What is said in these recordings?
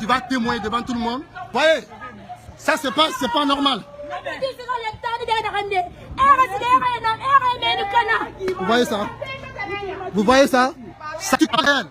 vas témoigner devant tout le monde. Voyez, ça c'est pas normal. Vous voyez ça? Vous voyez ça? Ça tue rien.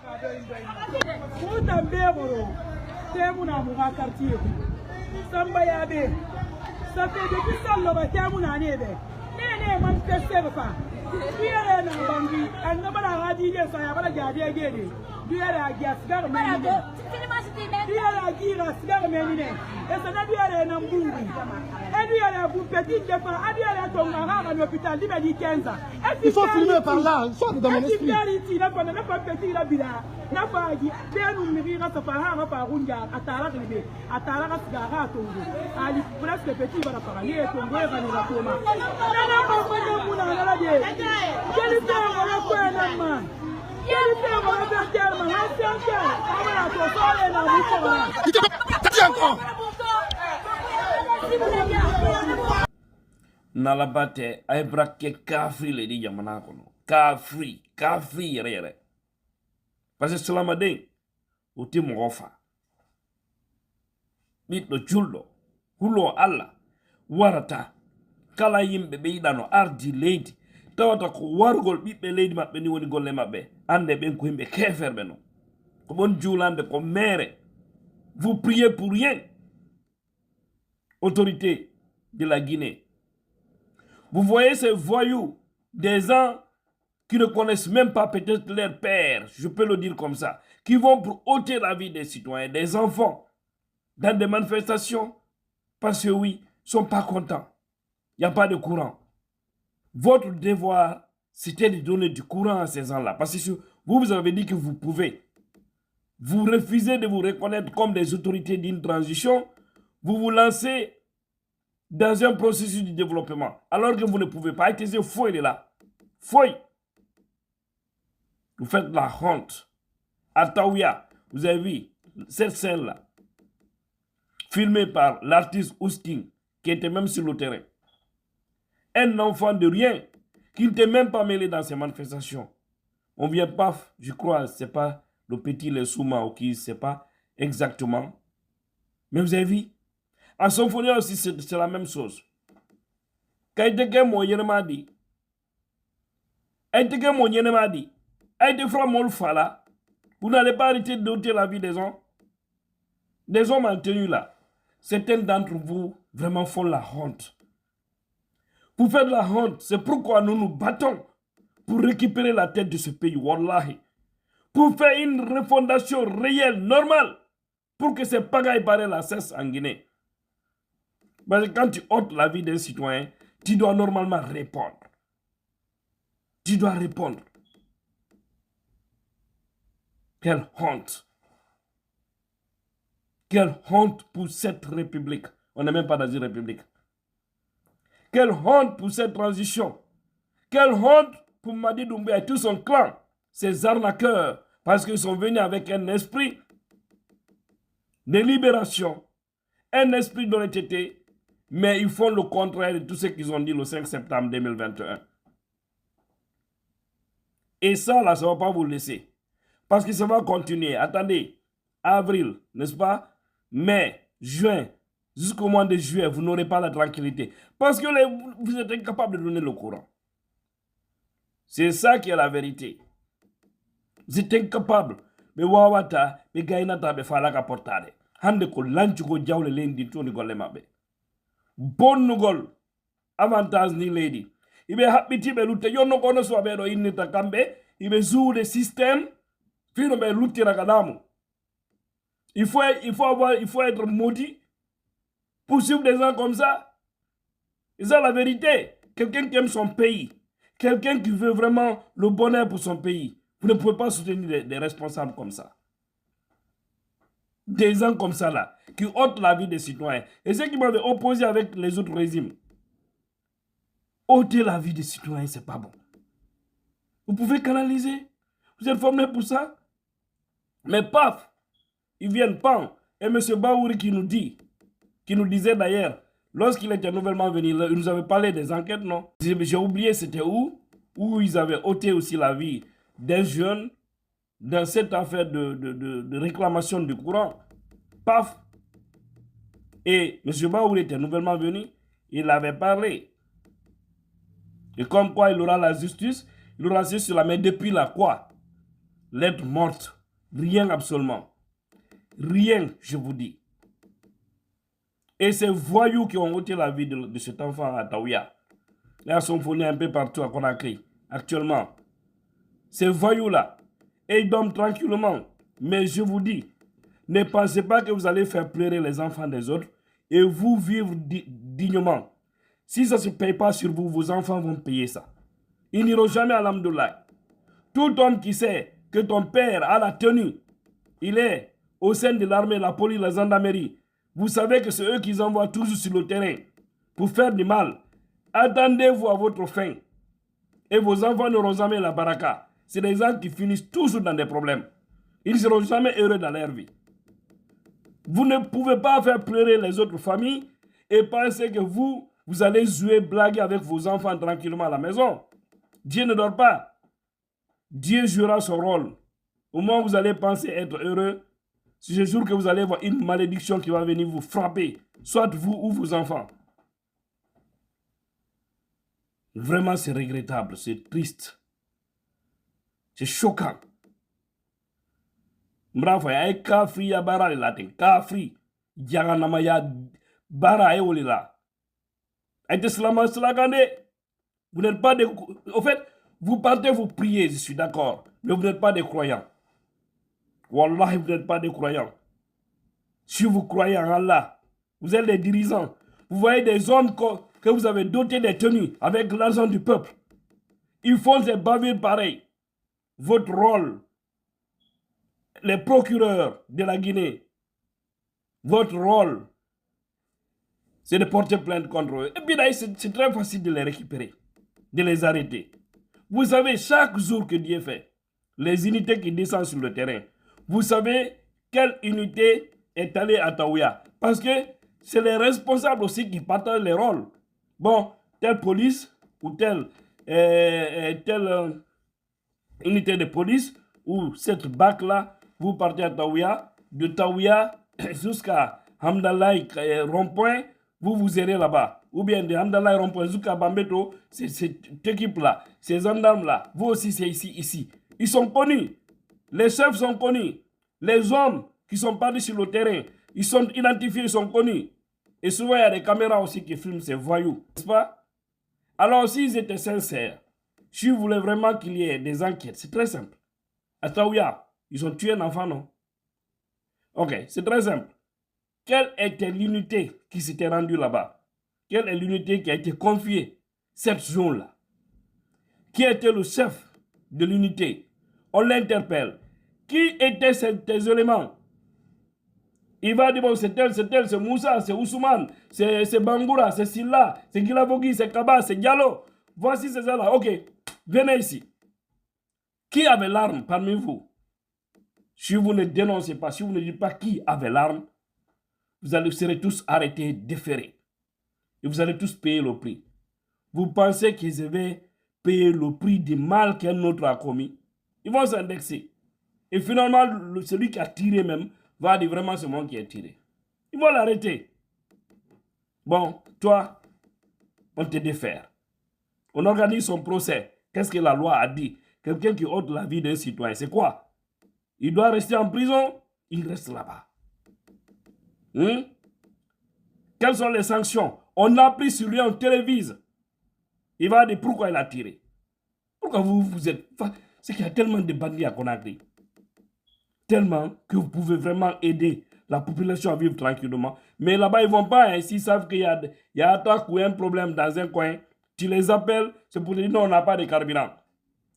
Il faut filmer par là, il faut dans mon esprit. Nalabate ay braque kafri le di jamana kono kafri yere parce que cela m'a dit o ti mo fa bit do juldo hulo alla warata kala yimbe be yidano ardi leydi tawata ko wargol bibbe leydi mabbe ni woni golle mabbe ande ben ko yimbe keferbe no ko bon julande ko mere vous priez pour rien autorité de la Guinée. Vous voyez ces voyous, des gens qui ne connaissent même pas peut-être leur père, je peux le dire comme ça, qui vont pour ôter la vie des citoyens, des enfants, dans des manifestations, parce que oui, ils ne sont pas contents. Il n'y a pas de courant. Votre devoir, c'était de donner du courant à ces gens-là. Parce que vous avez dit que vous pouvez. Vous refusez de vous reconnaître comme des autorités d'une transition. Vous vous lancez dans un processus de développement, alors que vous ne pouvez pas être fouille de là. Fouille. Vous faites la honte. À Taouya, vous avez vu cette scène-là, filmée par l'artiste Ousking, qui était même sur le terrain. Un enfant de rien, qui n'était même pas mêlé dans ces manifestations. On vient paf, je crois, c'est pas le petit les Souma ou qui, c'est pas exactement. Mais vous avez vu, à Symphonie aussi, c'est la même chose. Quand il était mon Yenemadi, vous n'allez pas arrêter de doter la vie des hommes. Des hommes en tenue là. Certains d'entre vous vraiment font la honte. Pour faire de la honte, c'est pourquoi nous nous battons pour récupérer la tête de ce pays, wallahi. Pour faire une refondation réelle, normale, pour que ces pagailles barrés la cessent en Guinée. Parce que quand tu ôtes la vie d'un citoyen, tu dois normalement répondre. Tu dois répondre. Quelle honte. Quelle honte pour cette république. On n'est même pas dans une république. Quelle honte pour cette transition. Quelle honte pour Madi Doumbé et tout son clan. Ces arnaqueurs. Parce qu'ils sont venus avec un esprit de libération. Un esprit d'honnêteté. Mais ils font le contraire de tout ce qu'ils ont dit le 5 septembre 2021. Et ça, là, ça ne va pas vous laisser. Parce que ça va continuer. Attendez, avril, n'est-ce pas? Mai, juin, jusqu'au mois de juillet, vous n'aurez pas la tranquillité. Parce que vous êtes incapable de donner le courant. C'est ça qui est la vérité. Vous êtes incapable. Mais wawata, mais gainata, mais falaka portade. Hande ko lanchu ko jawle lendi toni golle mabe. Bonnugol avantage ni lady. Ibe habiti be lutte yonno kono so be do innita kambe ibe zuude système fino be lutti rakadamu. Il faut être maudit pour suivre des gens comme ça. C'est ça la vérité. Quelqu'un qui aime son pays, quelqu'un qui veut vraiment le bonheur pour son pays. Vous ne pouvez pas soutenir des responsables comme ça. Des gens comme ça là, qui ôtent la vie des citoyens. Et ceux qui m'avaient opposé avec les autres régimes. Ôter la vie des citoyens, c'est pas bon. Vous pouvez canaliser. Vous êtes formé pour ça. Mais paf, ils viennent pas. Et M. Baouri qui nous disait d'ailleurs, lorsqu'il était nouvellement venu, il nous avait parlé des enquêtes, non? J'ai oublié c'était où ils avaient ôté aussi la vie d'un jeune dans cette affaire de réclamation du courant. paf. Et M. Baoul était nouvellement venu, il avait parlé. Et comme quoi il aura la justice, il aura la justice sur la main depuis là, quoi? L'être morte. Rien absolument. Rien, je vous dis. Et ces voyous qui ont ôté la vie de cet enfant à Taouya, là, sont fournis un peu partout à Conakry, actuellement. Ces voyous-là, et ils dorment tranquillement. Mais je vous dis, ne pensez pas que vous allez faire pleurer les enfants des autres et vous vivre dignement. Si ça ne se paye pas sur vous, vos enfants vont payer ça. Ils n'iront jamais à l'Amdoulaye. Tout homme qui sait que ton père a la tenue, il est au sein de l'armée, la police, la gendarmerie. Vous savez que c'est eux qui envoient toujours sur le terrain pour faire du mal. Attendez-vous à votre fin. Et vos enfants n'auront jamais la baraka. C'est des gens qui finissent toujours dans des problèmes. Ils ne seront jamais heureux dans leur vie. Vous ne pouvez pas faire pleurer les autres familles et penser que vous allez jouer, blaguer avec vos enfants tranquillement à la maison. Dieu ne dort pas. Dieu jouera son rôle. Au moment où vous allez penser être heureux, je jure que vous allez voir une malédiction qui va venir vous frapper, soit vous ou vos enfants. Vraiment, c'est regrettable, c'est triste. C'est choquant. Mrafa ya kafri ya bara la ten kafri jaganama ya bara e olila. Aïté slama slagande. Vous n'êtes pas des... Au fait, vous partez vous prier, je suis d'accord, mais vous n'êtes pas des croyants. Wallahi, vous n'êtes pas des croyants. Si vous croyez en Allah, vous êtes des dirigeants. Vous voyez des hommes que vous avez dotés des tenues avec l'argent du peuple. Ils font des bavures pareilles. Votre rôle, les procureurs de la Guinée, votre rôle, c'est de porter plainte contre eux. Et puis là, c'est très facile de les récupérer, de les arrêter. Vous savez, chaque jour que Dieu fait, les unités qui descendent sur le terrain, vous savez quelle unité est allée à Taouya. Parce que c'est les responsables aussi qui partagent les rôles. Bon, telle police ou telle unité de police ou cette BAC-là, vous partez à Taouya. De Taouya jusqu'à Hamdallah rond-point, vous irez là-bas. Ou bien de Hamdallah rond-point jusqu'à Bambeto, c'est cette équipe-là, ces gendarmes-là, vous aussi c'est ici. Ils sont connus. Les chefs sont connus. Les hommes qui sont partis sur le terrain, ils sont identifiés, ils sont connus. Et souvent, il y a des caméras aussi qui filment ces voyous, n'est-ce pas? Alors, s'ils étaient sincères, si vous voulez vraiment qu'il y ait des enquêtes, c'est très simple. À Taouya, ils ont tué un enfant, non? Ok, c'est très simple. Quelle était l'unité qui s'était rendue là-bas? Quelle est l'unité qui a été confiée cette zone-là? Qui était le chef de l'unité? On l'interpelle. Qui étaient ces éléments? Il va dire, bon, c'est tel, c'est Moussa, c'est Ousmane, c'est Bangoura, c'est Silla, c'est Gilavogui, c'est Kaba, c'est Diallo. Voici ces gens-là. Ok, venez ici. Qui avait l'arme parmi vous? Si vous ne dénoncez pas, si vous ne dites pas qui avait l'arme, vous serez tous arrêtés, déférés. Et vous allez tous payer le prix. Vous pensez qu'ils avaient payé le prix du mal qu'un autre a commis? Ils vont s'indexer. Et finalement, celui qui a tiré même va dire vraiment c'est moi qui ai tiré. Ils vont l'arrêter. Bon, toi, on te défère. On organise son procès. Qu'est-ce que la loi a dit? Quelqu'un qui ôte la vie d'un citoyen, c'est quoi? Il doit rester en prison? Il reste là-bas. Quelles sont les sanctions? On a pris sur lui, on télévise. Il va dire pourquoi il a tiré. Pourquoi vous êtes... C'est qu'il y a tellement de bandits à Conakry. Tellement que vous pouvez vraiment aider la population à vivre tranquillement. Mais là-bas, ils ne vont pas. Hein, s'ils savent qu'il y a attaque ou un problème dans un coin, tu les appelles, c'est pour te dire non, on n'a pas de carburant.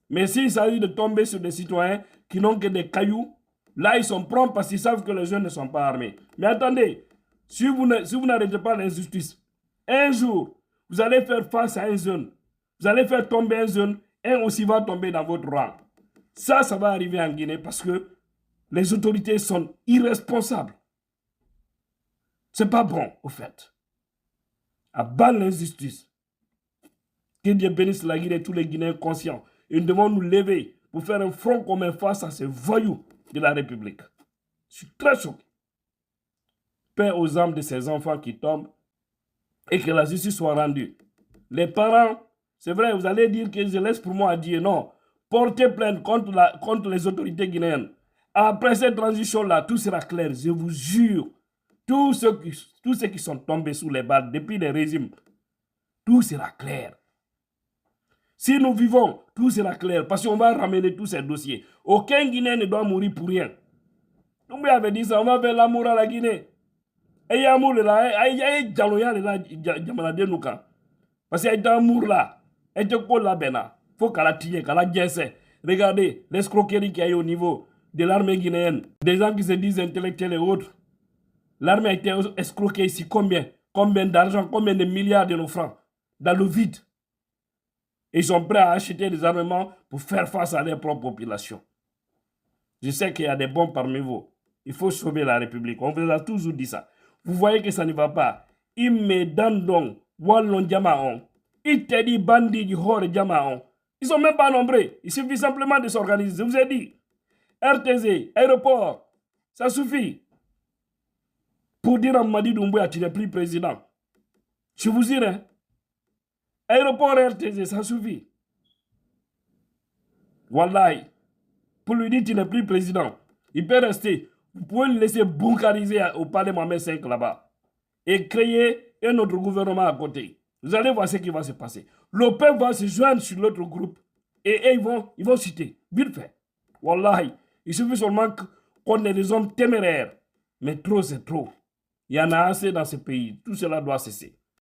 Mais s'il s'agit de tomber sur des citoyens qui n'ont que des cailloux, là, ils sont prompts parce qu'ils savent que les jeunes ne sont pas armés. Mais attendez, si vous n'arrêtez pas l'injustice, un jour, vous allez faire face à un jeune. Vous allez faire tomber un jeune, un aussi va tomber dans votre rang. Ça va arriver en Guinée parce que les autorités sont irresponsables. C'est pas bon, au fait. À bas l'injustice. Que Dieu bénisse la Guinée et tous les Guinéens conscients. Et nous devons nous lever pour faire un front commun face à ces voyous de la République. Je suis très choqué. paix aux âmes de ces enfants qui tombent et que la justice soit rendue. Les parents, c'est vrai, vous allez dire que je laisse pour moi à dire non. Portez plainte contre les autorités guinéennes. Après cette transition-là, tout sera clair, je vous jure. Tous ceux qui sont tombés sous les balles depuis les régimes, tout sera clair. Si nous vivons, tout sera clair parce qu'on va ramener tous ces dossiers. Aucun Guinéen ne doit mourir pour rien. Nous avait dit ça, on va faire l'amour à la Guinée. Et il y a amour là, il y a Djaloya là, parce qu'il y a amour là, et tu peux la bena. Faut qu'elle la tire, qu'elle la gesse. Regardez l'escroquerie qu'il y a au niveau de l'armée guinéenne, des gens qui se disent intellectuels et autres. L'armée a été escroquée ici combien d'argent, combien de milliards de nos francs dans le vide. Ils sont prêts à acheter des armements pour faire face à leur propre population. Je sais qu'il y a des bons parmi vous. Il faut sauver la République. On vous a toujours dit ça. Vous voyez que ça ne va pas. Il me donne donc Wallon Jamaon. Il te dit bandit du Hor Jamaon. Ils sont même pas nombreux. Il suffit simplement de s'organiser. Je vous ai dit. RTZ, aéroport, ça suffit. Pour dire à Madi Doumbouya, tu n'es plus président. Je vous dis, hein. Aéroport RTZ, ça suffit. Wallahi. Pour lui dire tu n'es plus président, il peut rester. Vous pouvez le laisser bunkariser au palais Mohamed V là-bas et créer un autre gouvernement à côté. Vous allez voir ce qui va se passer. Le peuple va se joindre sur l'autre groupe et ils vont citer. Vite fait. Wallahi. Il suffit seulement qu'on ait des hommes téméraires. Mais trop, c'est trop. Il y en a assez dans ce pays. Tout cela doit cesser.